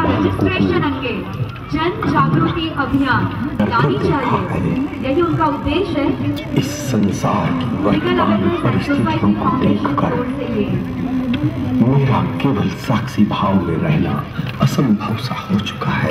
Registration अंगे जन जागृति अभियान लानी चाहिए, यही उनका उद्देश्य है। इस संसार की वर्तमान परिस्थितियों को देखकर मेरा केवल साक्षी भाव में रहना असंभव सा हो चुका है।